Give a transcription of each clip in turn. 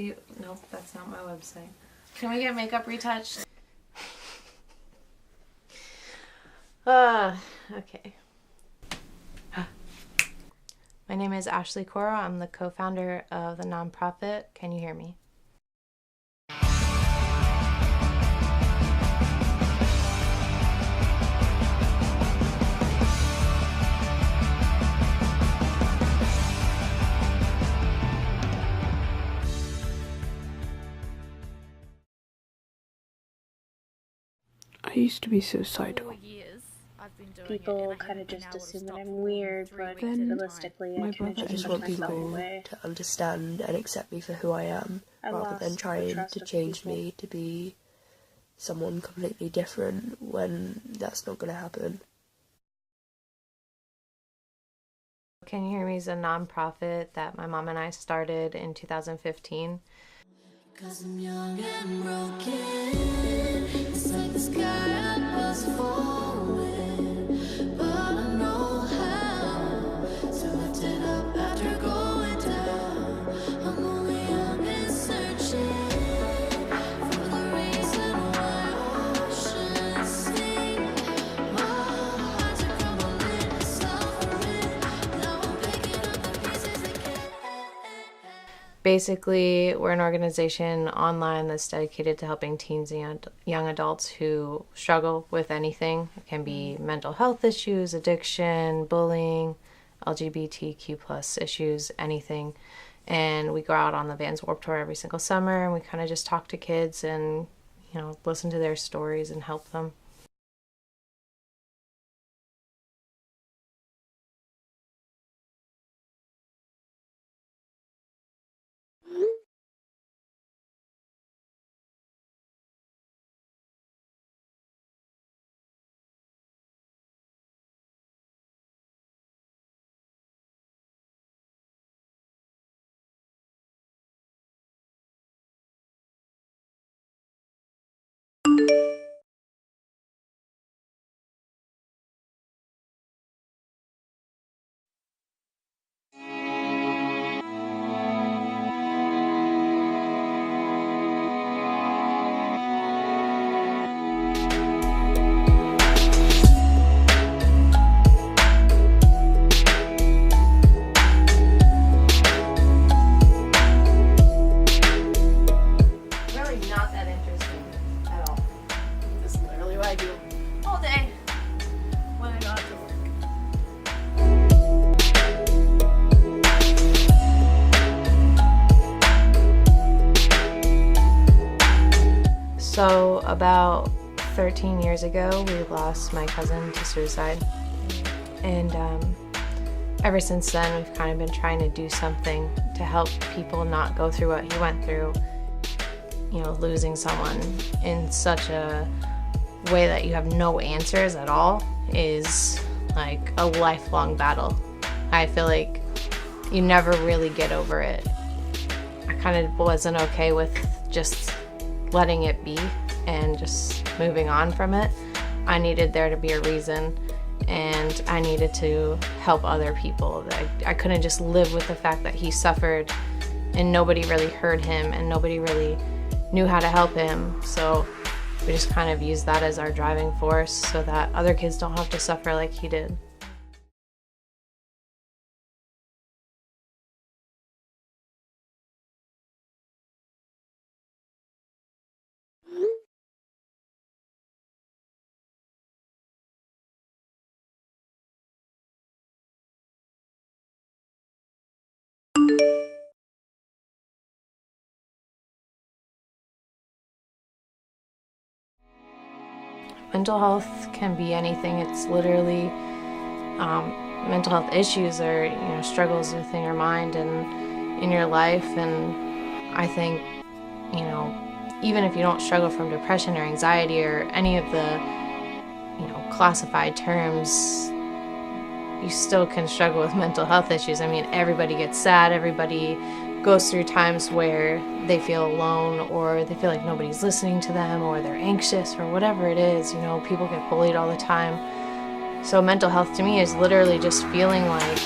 Actually, no, that's not my website. Can we get makeup retouched? Okay. My name is Ashley Cora. I'm the co-founder of the nonprofit Can You Hear Me? I used to be suicidal. People kind of just assume that I'm weird, but Then realistically, my I kind brother of I just just push want myself people away. to understand and accept me for who I am, I rather than lost the trying trust to of change people. me to be someone completely different when that's not going to happen. Can You Hear Me is a nonprofit that my mom and I started in 2015. 'Cause I'm young and broken. It's like the sky I was falling, but I know how to lift it up after going down. I'm only young and searching for the reason why oceans sing. My heart's are crumbling and suffering. Now I'm picking up the pieces again. Basically, we're an organization online that's dedicated to helping teens and young adults who struggle with anything. It can be mental health issues, addiction, bullying, LGBTQ plus issues, anything. And we go out on the Vans Warped Tour every single summer, and we kind of just talk to kids and, listen to their stories and help them. Really not that interesting at all. This is literally what I do all day when I go out to work. So about 13 years ago, we lost my cousin to suicide. And ever since then, we've kind of been trying to do something to help people not go through what he went through. Losing someone in such a way that you have no answers at all is like a lifelong battle. I feel like you never really get over it. I kind of wasn't okay with just letting it be and just moving on from it. I needed there to be a reason, and I needed to help other people. I couldn't just live with the fact that he suffered and nobody really heard him and nobody really knew how to help him. So we just kind of used that as our driving force so that other kids don't have to suffer like he did. Mental health can be anything. It's literally mental health issues or struggles within your mind and in your life. And I think even if you don't struggle from depression or anxiety or any of the classified terms, you still can struggle with mental health issues. I mean, everybody gets sad. Everybody goes through times where they feel alone or they feel like nobody's listening to them or they're anxious or whatever it is. People get bullied all the time. So mental health to me is literally just feeling like,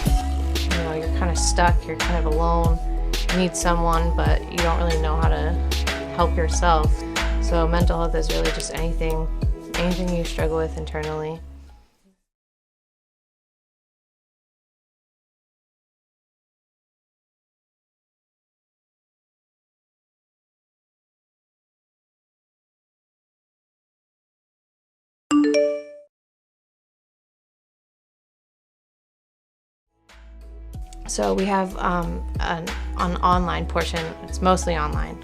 you're kind of stuck, you're kind of alone, need someone, but you don't really know how to help yourself. So mental health is really just anything you struggle with internally. So we have an online portion. It's mostly online,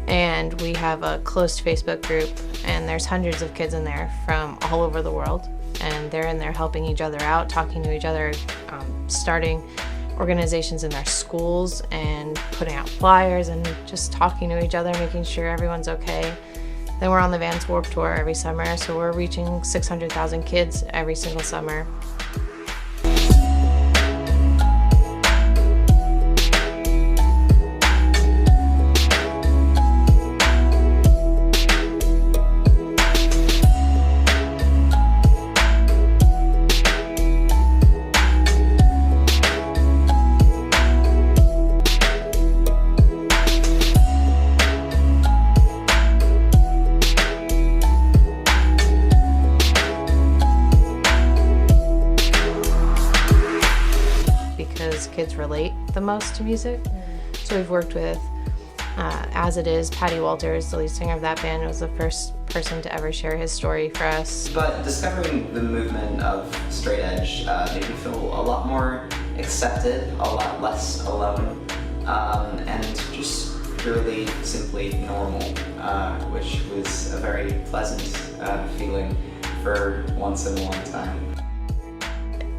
and we have a closed Facebook group, and there's hundreds of kids in there from all over the world, and they're in there helping each other out, talking to each other, starting organizations in their schools and putting out flyers and just talking to each other, making sure everyone's okay. Then we're on the Vans Warped Tour every summer, so we're reaching 600,000 kids every single summer. Kids relate the most to music. So we've worked with As It Is, Patty Walters, the lead singer of that band, was the first person to ever share his story for us. But discovering the movement of straight edge made me feel a lot more accepted, a lot less alone, and just really simply normal, which was a very pleasant feeling for once in a long time.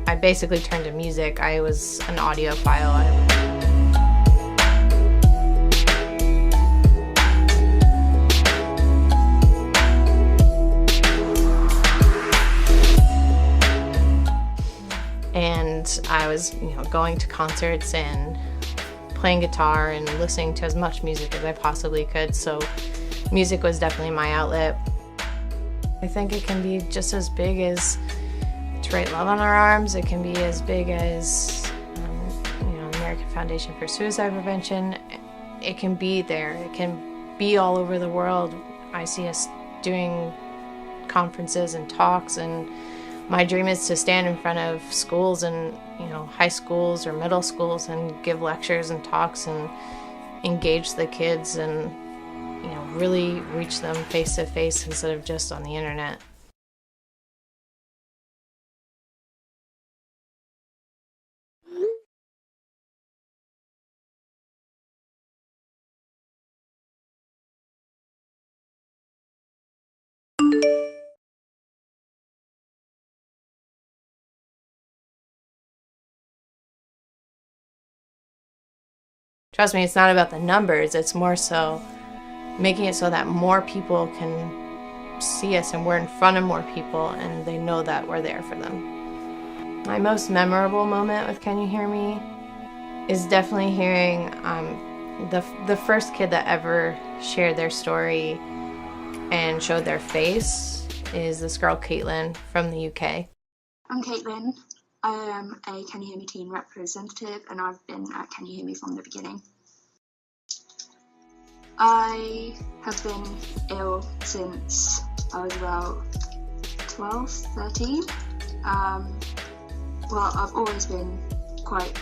I basically turned to music. I was an audiophile. And I was, going to concerts and playing guitar and listening to as much music as I possibly could. So music was definitely my outlet. I think it can be just as big as To Write Love on Our Arms. It can be as big as American Foundation for Suicide Prevention. It can be there. It can be all over the world. I see us doing conferences and talks, and my dream is to stand in front of schools and high schools or middle schools and give lectures and talks and engage the kids and really reach them face to face instead of just on the internet. Trust me, it's not about the numbers, it's more so making it so that more people can see us and we're in front of more people and they know that we're there for them. My most memorable moment with Can You Hear Me is definitely hearing the first kid that ever shared their story and showed their face is this girl Caitlin from the UK. I'm Caitlin. I am a Can You Hear Me teen representative, and I've been at Can You Hear Me from the beginning. I have been ill since I was about 12, 13. I've always been quite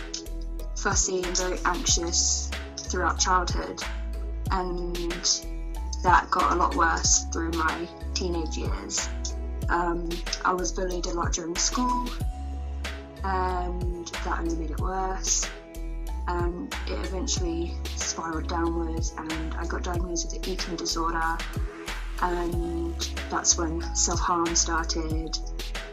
fussy and very anxious throughout childhood, and that got a lot worse through my teenage years. I was bullied a lot during school, and that only made it worse, and it eventually spiraled downwards, and I got diagnosed with an eating disorder, and that's when self-harm started,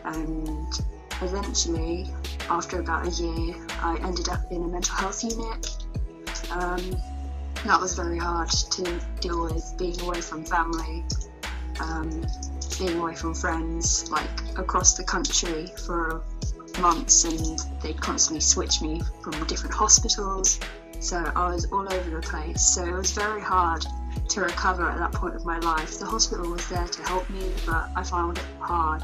and eventually, after about a year, I ended up in a mental health unit. That was very hard to deal with, being away from family, being away from friends, across the country for months, and they'd constantly switch me from different hospitals, so I was all over the place. So it was very hard to recover at that point of my life. The hospital was there to help me, but I found it hard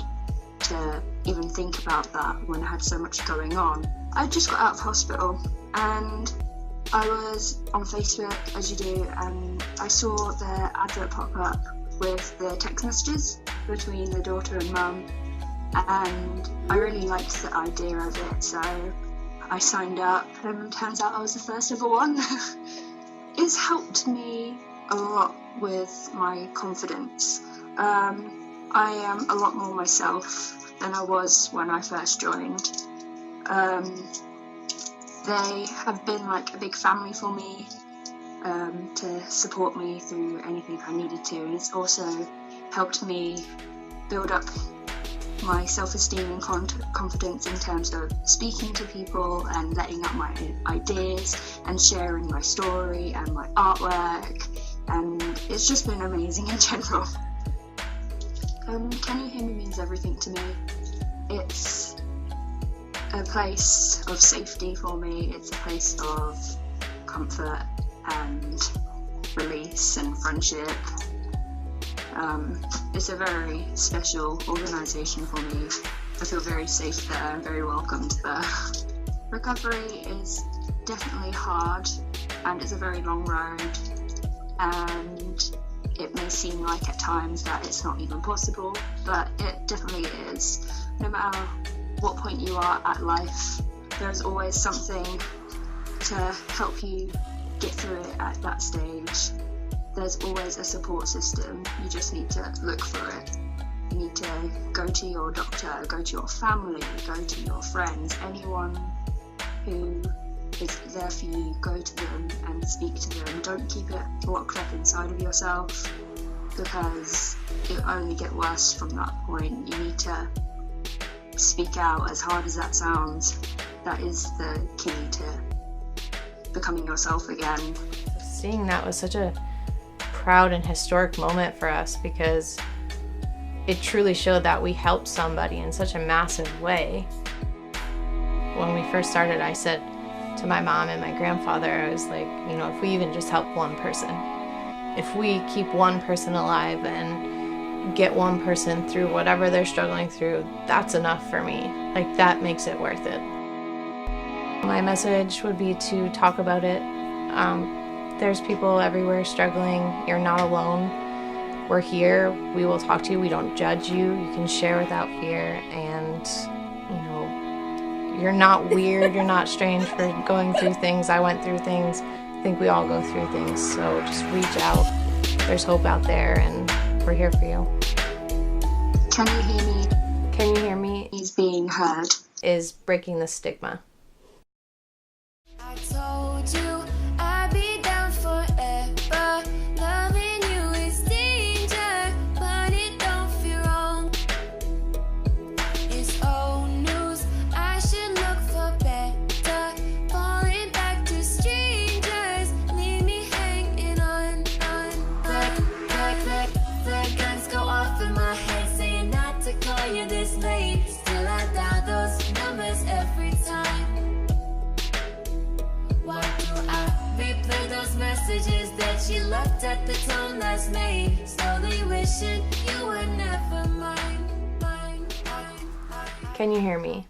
to even think about that when I had so much going on. I just got out of hospital, and I was on Facebook, as you do, and I saw the advert pop up with the text messages between the daughter and mum, and I really liked the idea of it, so I signed up, and turns out I was the first ever one. It's helped me a lot with my confidence. I am a lot more myself than I was when I first joined. They have been like a big family for me, to support me through anything I needed to, and it's also helped me build up my self-esteem and confidence in terms of speaking to people and letting out my ideas and sharing my story and my artwork, and it's just been amazing in general. Can You Hear Me means everything to me. It's a place of safety for me, it's a place of comfort and release and friendship. It's a very special organisation for me. I feel very safe there and very welcomed there. Recovery is definitely hard and it's a very long road, and it may seem like at times that it's not even possible, but it definitely is. No matter what point you are at life, there's always something to help you get through it at that stage. There's always a support system, you just need to look for it. You need to go to your doctor, go to your family, go to your friends, anyone who is there for you, go to them and speak to them. Don't keep it locked up inside of yourself, because it'll only get worse from that point. You need to speak out, as hard as that sounds. That is the key to becoming yourself again. Seeing that was such a proud and historic moment for us, because it truly showed that we helped somebody in such a massive way. When we first started, I said to my mom and my grandfather, I was like, you know, if we even just help one person, if we keep one person alive and get one person through whatever they're struggling through, that's enough for me. Like, that makes it worth it. My message would be to talk about it. There's people everywhere struggling. You're not alone. We're here. We will talk to you. We don't judge you. You can share without fear. And, you know, you're not weird. You're not strange for going through things. I went through things. I think we all go through things. So just reach out. There's hope out there, and we're here for you. Can You Hear Me? Can You Hear Me? Is being heard. Is breaking the stigma. I told you I'd be down forever. Loving you is danger, but it don't feel wrong. It's old news, I should look for better. Falling back to strangers, leave me hanging on. The guns go off in my head, saying not to call you this late. Still I dial those numbers every time. Why do I replay those messages that you left at the tone last May? Slowly wishing you were never mine. Can you hear me?